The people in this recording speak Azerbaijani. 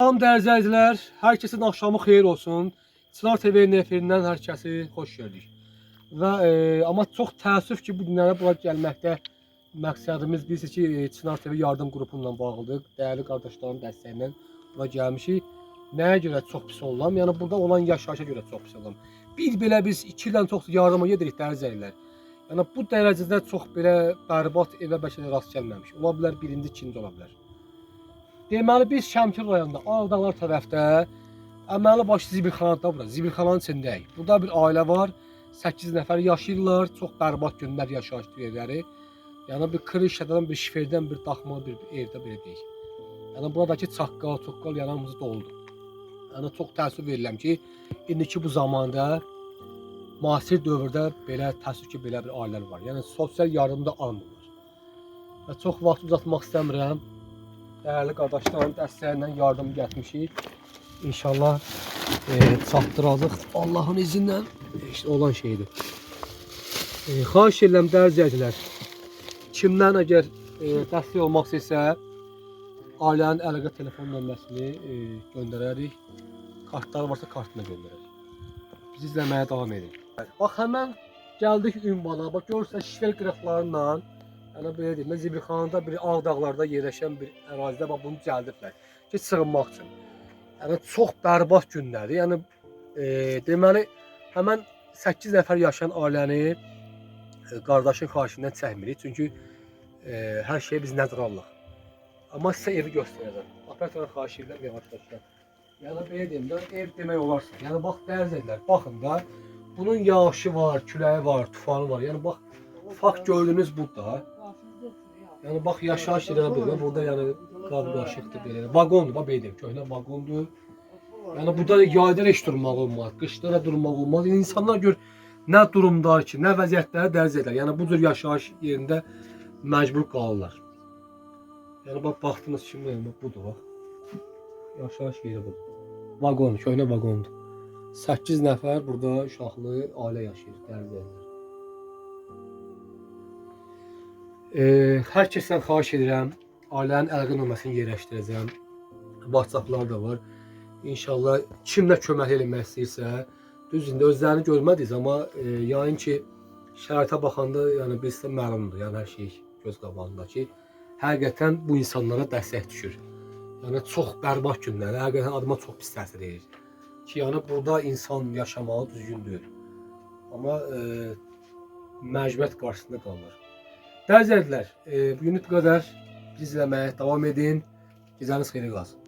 Salam dəyərli izləyicilər, hər kəsin axşamı xeyir olsun. Çınar TV-nin efirindən hər kəsi xoş gördük. Və amma çox təəssüf ki, bu günlərə bura gəlməkdə məqsədimiz bilirsiniz ki, Çınar TV yardım qrupu ilə bağlıdır. Dəyərli qardaşların dəstəyi ilə bura gəlmişik. Nəyə görə çox pis olam? Yəni burada olan yaşayışa görə çox pis olam. Belə biz 2 ildən çox yardıma gedirik dəyərli izləyicilər. Yəni bu dərəcədə çox belə bərbad evə bəlkə də rast gəlməmişik. Ola bilər birinci, ikinci ola bilər. Deməli biz Şəmkir rayonunda Ağdağlar tərəfdə əməli başlı zibilxanada bura, zibilxananın içindəyik. Burada bir ailə var, 8 nəfər yaşayırlar, çox bərbad günlər yaşayış evləri. Yəni bir krişadan, bir şiferdən, bir daxma, bir evdə belə deyək. Yəni buradakı çaqqal, yanımızı doldu. Yəni çox təəssüf verirəm ki, indiki bu zamanda müasir dövrdə belə təəssüf ki, belə bir ailələr var. Yəni sosial yardımda almırlar. Və çox vaxt uzatmaq istəmirəm. Dəyərli qardaşların dəstəyi ilə yardım getmişik. İnşallah çatdıracaq Allahın izni ilə işte olan şeydir. Xahiş edirəm dəyərli izləyicilər, kimdən əgər dəstək olmaq istəyirsə, ailənin əlaqə telefon nömrəsini göndərərik. Kartlar varsa kartına göndərərik. Bizi izləməyə davam edin. Bax həmən gəldik ünvana. Bax görürsən şifer qırıqlarıyla, yəni belə deyim, zibilxanada bir Ağdağlarda yerləşən bir ərazidə bax bunu cəldiblər ki, sığınmaq üçün. Yəni çox bərbad günlərdir. Yəni deməli həmən 8 nəfər yaşayan ailəni qardaşın xahişindən çəkmirik. Çünki hər şeyi biz nəzərə alırıq. Amma sizə evi göstərəcəm. Operatordan xahiş edirəm yavaş-yavaş. Yəni belə deyim də, ev demək olarsa. Yəni bax dərz edilər. Baxın da, bunun yağışı var, küləyi var, tufanı var. Yəni bax, fakt gördüyünüz burada. Yəni bax yaşayış yerə belə, burada yəni qab-qaşıqdır belə. Vaqondur, bax belə deyim, köhnə vaqondur. Yəni burada yayda heç durmaq olmaz, qışda da durmaq olmaz. Yəni insanlar gör nə durumdadır ki, nə vəziyyətləri dərz edilər. Yəni bu cür yaşayış yerində məcbur qalırlar. Yəni bax baxdınız kimi, budur bax. Yaşayış yeri budur. Vaqon, köhnə vaqondur. 8 nəfər burada uşaqlı ailə yaşayır, dərz edilər. Hər kəsdən xahiş edirəm, ailənin əlaqə nömrəsini yerləşdirəcəm. WhatsApplar da var. İnşallah kimlə kömək eləmək istəyirsə, düzündə özlərini görmədiniz, amma yayın ki, şəraitə baxanda yəni biz də məlumdur, yəni hər şey göz qabağında ki, həqiqətən bu insanlara dəstək düşür. Yəni çox bərbad günlər, həqiqətən adıma çox pis təsir edir. Ki, yəni burada insan yaşamağı düzgün deyil. Amma məcburiyyət qarşısında qalır. Dəyərli izləyicilər, bu günlük bu qədər. Bizi izləməyə davam edin. Gecəniz xeyirli qalsın.